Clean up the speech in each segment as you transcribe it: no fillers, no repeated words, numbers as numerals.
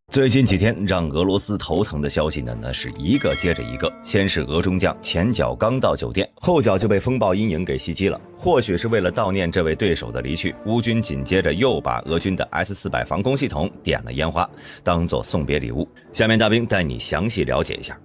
最近几天让俄罗斯头疼的消息呢是一个接着一个。先是俄中将前脚刚到酒店，后脚就被风暴阴影给袭击了。或许是为了悼念这位对手的离去，乌军紧接着又把俄军的 S-400 防空系统点了烟花，当做送别礼物。下面大兵带你详细了解一下。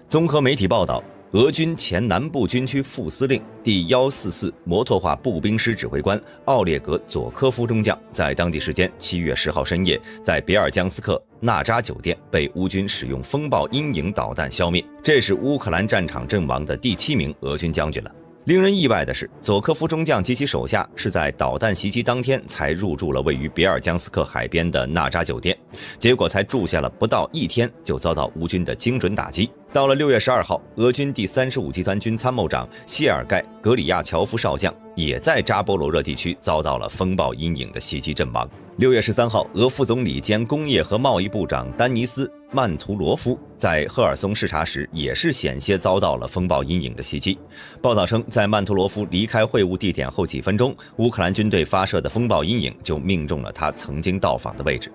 综合媒体报道，俄军前南部军区副司令第144摩托化步兵师指挥官奥列格·佐科夫中将，在当地时间7月10号深夜，在别尔江斯克纳扎酒店被乌军使用风暴阴影导弹消灭，这是乌克兰战场阵亡的第7名俄军将军了。令人意外的是，佐科夫中将及其手下是在导弹袭击当天才入住了位于别尔江斯克海边的纳扎酒店，结果才住下了不到1天，就遭到乌军的精准打击。到了6月12号，俄军第35集团军参谋长谢尔盖·格里亚乔夫少将也在扎波罗热地区遭到了风暴阴影的袭击阵亡。6月13号，俄副总理兼工业和贸易部长丹尼斯·曼图罗夫在赫尔松视察时也是险些遭到了风暴阴影的袭击。报道称，在曼图罗夫离开会晤地点后几分钟，乌克兰军队发射的风暴阴影就命中了他曾经到访的位置。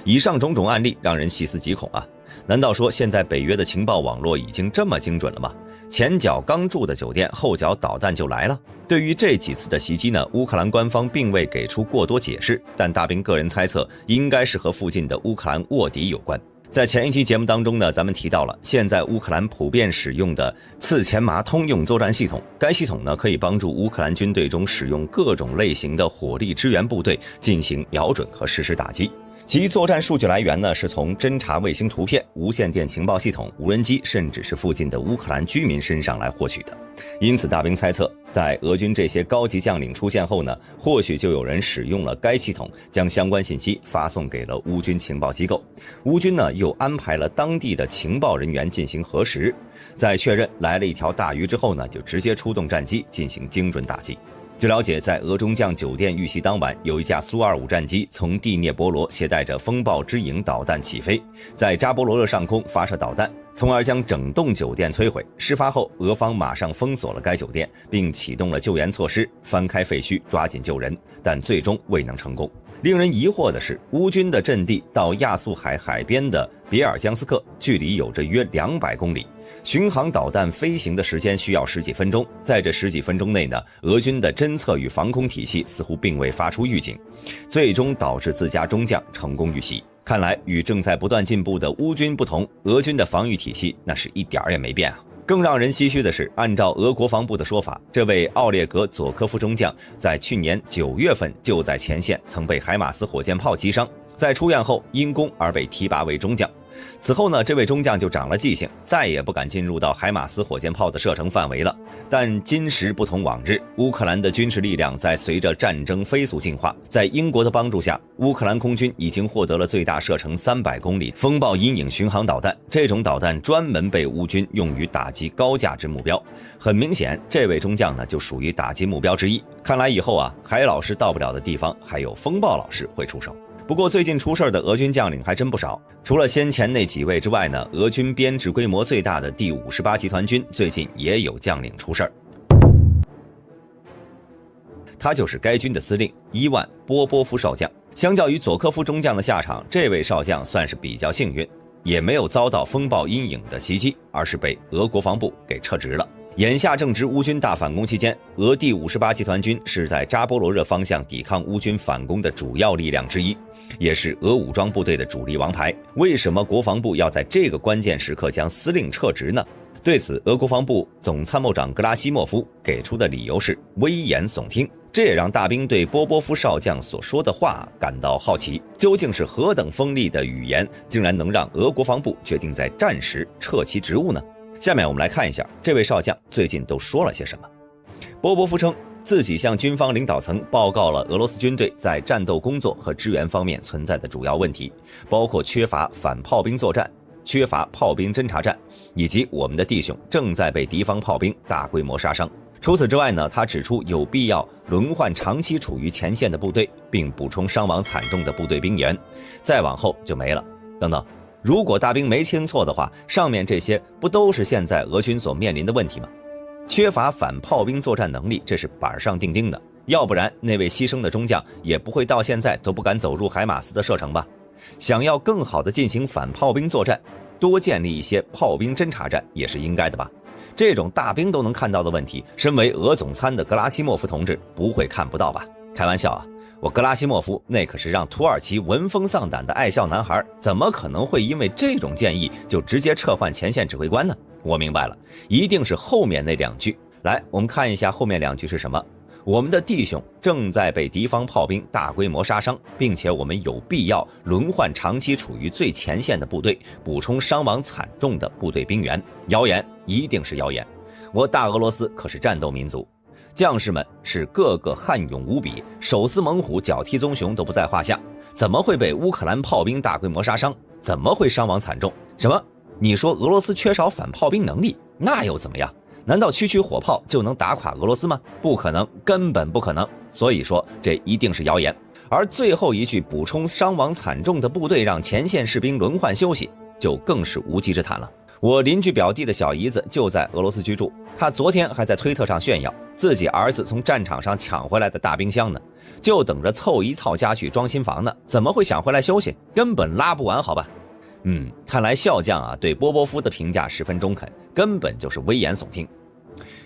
以上种种案例让人细思极恐啊！难道说现在北约的情报网络已经这么精准了吗？前脚刚住的酒店，后脚导弹就来了。对于这几次的袭击呢，乌克兰官方并未给出过多解释，但大兵个人猜测，应该是和附近的乌克兰卧底有关。在前一期节目当中呢，咱们提到了现在乌克兰普遍使用的刺前麻通用作战系统，该系统呢可以帮助乌克兰军队中使用各种类型的火力支援部队进行瞄准和实时打击。其作战数据来源呢，是从侦察卫星图片、无线电情报系统、无人机，甚至是附近的乌克兰居民身上来获取的。因此，大兵猜测，在俄军这些高级将领出现后呢，或许就有人使用了该系统，将相关信息发送给了乌军情报机构。乌军呢，又安排了当地的情报人员进行核实，在确认来了一条大鱼之后呢，就直接出动战机进行精准打击。据了解，在俄中将酒店遇袭当晚，有一架苏25战机从第聂伯罗携带着风暴之影导弹起飞，在扎波罗热上空发射导弹，从而将整栋酒店摧毁。事发后，俄方马上封锁了该酒店，并启动了救援措施，翻开废墟，抓紧救人，但最终未能成功。令人疑惑的是，乌军的阵地到亚速海海边的别尔江斯克距离有着约200公里，巡航导弹飞行的时间需要10几分钟，在这10几分钟内呢，俄军的侦测与防空体系似乎并未发出预警，最终导致自家中将成功遇袭。看来与正在不断进步的乌军不同，俄军的防御体系那是一点儿也没变啊。更让人唏嘘的是，按照俄国防部的说法，这位奥列格·佐科夫中将在去年9月份就在前线曾被海马斯火箭炮击伤，在出院后因功而被提拔为中将。此后呢，这位中将就长了记性，再也不敢进入到海马斯火箭炮的射程范围了。但今时不同往日，乌克兰的军事力量在随着战争飞速进化，在英国的帮助下，乌克兰空军已经获得了最大射程300公里风暴阴影巡航导弹，这种导弹专门被乌军用于打击高价值目标。很明显，这位中将呢就属于打击目标之一。看来以后啊，海老师到不了的地方，还有风暴老师会出手。不过最近出事的俄军将领还真不少，除了先前那几位之外呢，俄军编制规模最大的第58集团军最近也有将领出事。他就是该军的司令伊万·波波夫少将。相较于佐科夫中将的下场，这位少将算是比较幸运，也没有遭到风暴阴影的袭击，而是被俄国防部给撤职了。眼下正值乌军大反攻期间，俄第58集团军是在扎波罗热方向抵抗乌军反攻的主要力量之一，也是俄武装部队的主力王牌。为什么国防部要在这个关键时刻将司令撤职呢？对此，俄国防部总参谋长格拉西莫夫给出的理由是危言耸听。这也让大兵对波波夫少将所说的话感到好奇，究竟是何等锋利的语言，竟然能让俄国防部决定在战时撤其职务呢？下面我们来看一下这位少将最近都说了些什么。波波夫称，自己向军方领导层报告了俄罗斯军队在战斗工作和支援方面存在的主要问题，包括缺乏反炮兵作战、缺乏炮兵侦察战，以及我们的弟兄正在被敌方炮兵大规模杀伤。除此之外呢，他指出有必要轮换长期处于前线的部队，并补充伤亡惨重的部队兵员，再往后就没了等等。如果大兵没听错的话，上面这些不都是现在俄军所面临的问题吗？缺乏反炮兵作战能力，这是板上钉钉的，要不然那位牺牲的中将也不会到现在都不敢走入海马斯的射程吧。想要更好的进行反炮兵作战，多建立一些炮兵侦察站也是应该的吧。这种大兵都能看到的问题，身为俄总参的格拉西莫夫同志不会看不到吧？开玩笑啊，我格拉西莫夫那可是让土耳其闻风丧胆的爱校男孩，怎么可能会因为这种建议就直接撤换前线指挥官呢？我明白了，一定是后面那2句。来，我们看一下后面2句是什么。我们的弟兄正在被敌方炮兵大规模杀伤，并且我们有必要轮换长期处于最前线的部队，补充伤亡惨重的部队兵员。谣言，一定是谣言。我大俄罗斯可是战斗民族，将士们是个个悍勇无比，手撕猛虎，脚踢棕熊都不在话下，怎么会被乌克兰炮兵大规模杀伤？怎么会伤亡惨重？什么？你说俄罗斯缺少反炮兵能力，那又怎么样？难道区区火炮就能打垮俄罗斯吗？不可能，根本不可能。所以说这一定是谣言。而最后一句补充伤亡惨重的部队，让前线士兵轮换休息，就更是无稽之谈了。我邻居表弟的小姨子就在俄罗斯居住，他昨天还在推特上炫耀自己儿子从战场上抢回来的大冰箱呢，就等着凑一套家具装新房呢，怎么会想回来休息？根本拉不完好吧。看来笑将啊对波波夫的评价十分中肯，根本就是危言耸听。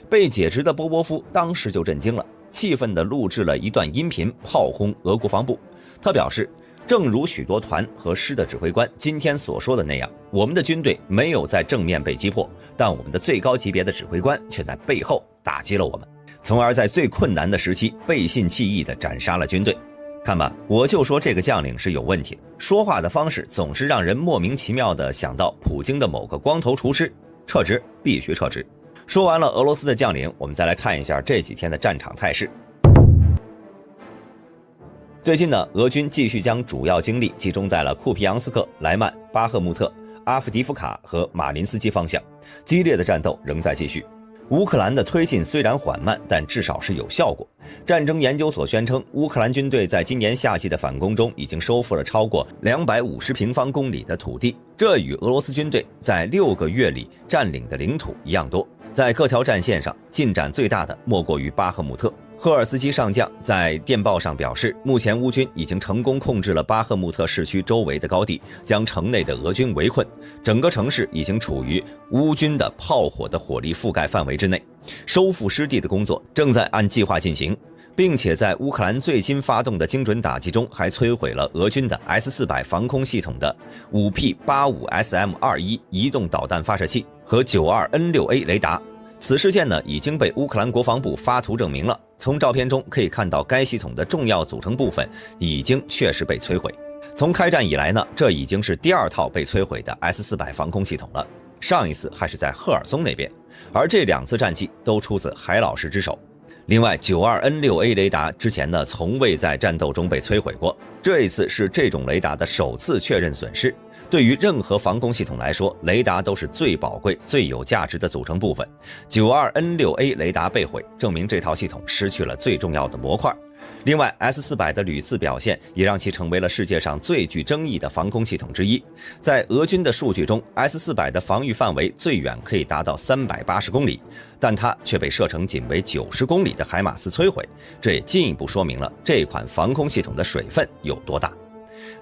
被解职的波波夫当时就震惊了，气愤地录制了一段音频炮轰俄国防部。他表示，正如许多团和师的指挥官今天所说的那样，我们的军队没有在正面被击破，但我们的最高级别的指挥官却在背后打击了我们，从而在最困难的时期背信弃义地斩杀了军队。看吧，我就说这个将领是有问题的，说话的方式总是让人莫名其妙地想到普京的某个光头厨师。撤职，必须撤职。说完了俄罗斯的将领，我们再来看一下这几天的战场态势。最近呢，俄军继续将主要精力集中在了库皮扬斯克、莱曼、巴赫穆特、阿夫迪夫卡和马林斯基方向，激烈的战斗仍在继续。乌克兰的推进虽然缓慢，但至少是有效果。战争研究所宣称，乌克兰军队在今年夏季的反攻中已经收复了超过250平方公里的土地，这与俄罗斯军队在6个月里占领的领土一样多。在各条战线上，进展最大的莫过于巴赫穆特。赫尔斯基上将在电报上表示，目前乌军已经成功控制了巴赫穆特市区周围的高地，将城内的俄军围困，整个城市已经处于乌军的炮火的火力覆盖范围之内。收复失地的工作正在按计划进行，并且在乌克兰最新发动的精准打击中，还摧毁了俄军的 S-400 防空系统的 5P85SM-21 移动导弹发射器和 92N6A 雷达。此事件呢，已经被乌克兰国防部发图证明了。从照片中可以看到，该系统的重要组成部分已经确实被摧毁。从开战以来呢，这已经是第2套被摧毁的 S-400 防空系统了。上一次还是在赫尔松那边，而这2次战绩都出自海老师之手。另外 92N6A 雷达之前呢，从未在战斗中被摧毁过，这一次是这种雷达的首次确认损失。对于任何防空系统来说，雷达都是最宝贵、最有价值的组成部分。92N6A 雷达被毁，证明这套系统失去了最重要的模块。另外 S-400 的屡次表现也让其成为了世界上最具争议的防空系统之一。在俄军的数据中， S-400 的防御范围最远可以达到380公里，但它却被射程仅为90公里的海马斯摧毁，这也进一步说明了这款防空系统的水分有多大。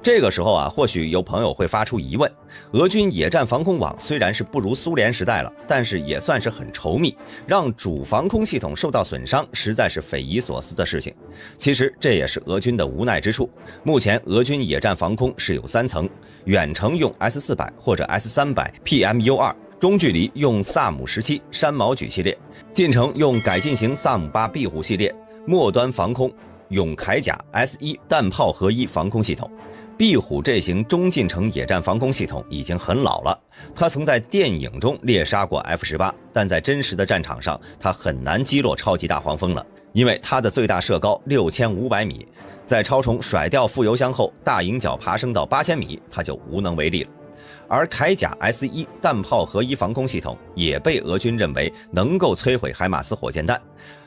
这个时候啊，或许有朋友会发出疑问，俄军野战防空网虽然是不如苏联时代了，但是也算是很稠密，让主防空系统受到损伤实在是匪夷所思的事情。其实这也是俄军的无奈之处。目前俄军野战防空是有3层，远程用 S-400 或者 S-300 PMU-2， 中距离用萨姆17山毛榉系列，近程用改进型萨姆8壁虎系列，末端防空用铠甲 S1 弹炮合一防空系统。壁虎这型中近程野战防空系统已经很老了，它曾在电影中猎杀过 F-18， 但在真实的战场上，它很难击落超级大黄蜂了，因为它的最大射高6500米，在超重甩掉副油箱后，大迎角爬升到8000米，它就无能为力了。而铠甲 S1 弹炮合一防空系统也被俄军认为能够摧毁海马斯火箭弹，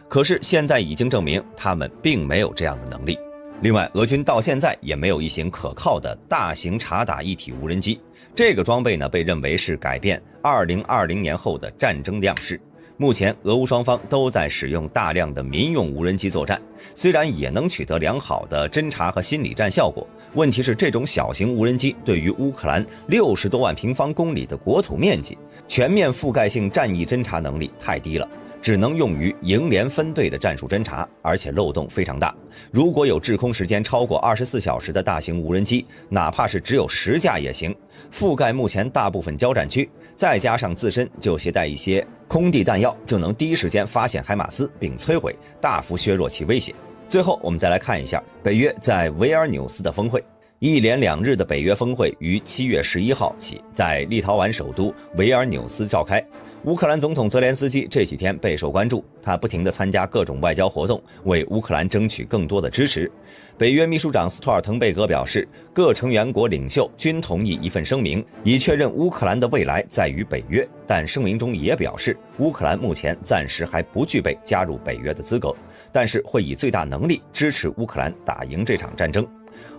可是现在已经证明他们并没有这样的能力。另外，俄军到现在也没有一型可靠的大型察打一体无人机，这个装备呢被认为是改变2020年后的战争样式。目前，俄乌双方都在使用大量的民用无人机作战，虽然也能取得良好的侦察和心理战效果，问题是这种小型无人机对于乌克兰60多万平方公里的国土面积，全面覆盖性战役侦察能力太低了，只能用于营连分队的战术侦察，而且漏洞非常大。如果有滞空时间超过24小时的大型无人机，哪怕是只有10架也行，覆盖目前大部分交战区，再加上自身就携带一些空地弹药，就能第一时间发现海马斯并摧毁，大幅削弱其威胁。最后，我们再来看一下北约在维尔纽斯的峰会。一连2日的北约峰会于7月11号起在立陶宛首都维尔纽斯召开。乌克兰总统泽连斯基这几天备受关注，他不停地参加各种外交活动，为乌克兰争取更多的支持。北约秘书长斯托尔滕贝格表示，各成员国领袖均同意一份声明，以确认乌克兰的未来在于北约。但声明中也表示，乌克兰目前暂时还不具备加入北约的资格，但是会以最大能力支持乌克兰打赢这场战争。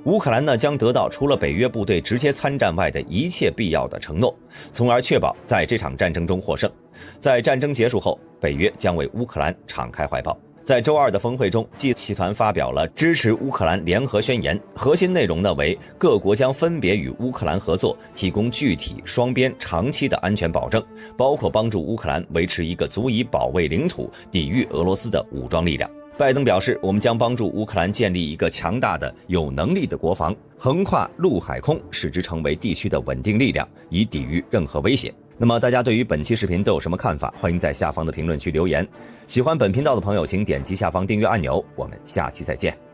乌克兰呢将得到除了北约部队直接参战外的一切必要的承诺，从而确保在这场战争中获胜。在战争结束后，北约将为乌克兰敞开怀抱。在周二的峰会中，G7团发表了支持乌克兰联合宣言，核心内容呢为各国将分别与乌克兰合作，提供具体双边长期的安全保证，包括帮助乌克兰维持一个足以保卫领土、抵御俄罗斯的武装力量。拜登表示，我们将帮助乌克兰建立一个强大的、有能力的国防，横跨陆海空，使之成为地区的稳定力量，以抵御任何威胁。那么大家对于本期视频都有什么看法？欢迎在下方的评论区留言。喜欢本频道的朋友，请点击下方订阅按钮。我们下期再见。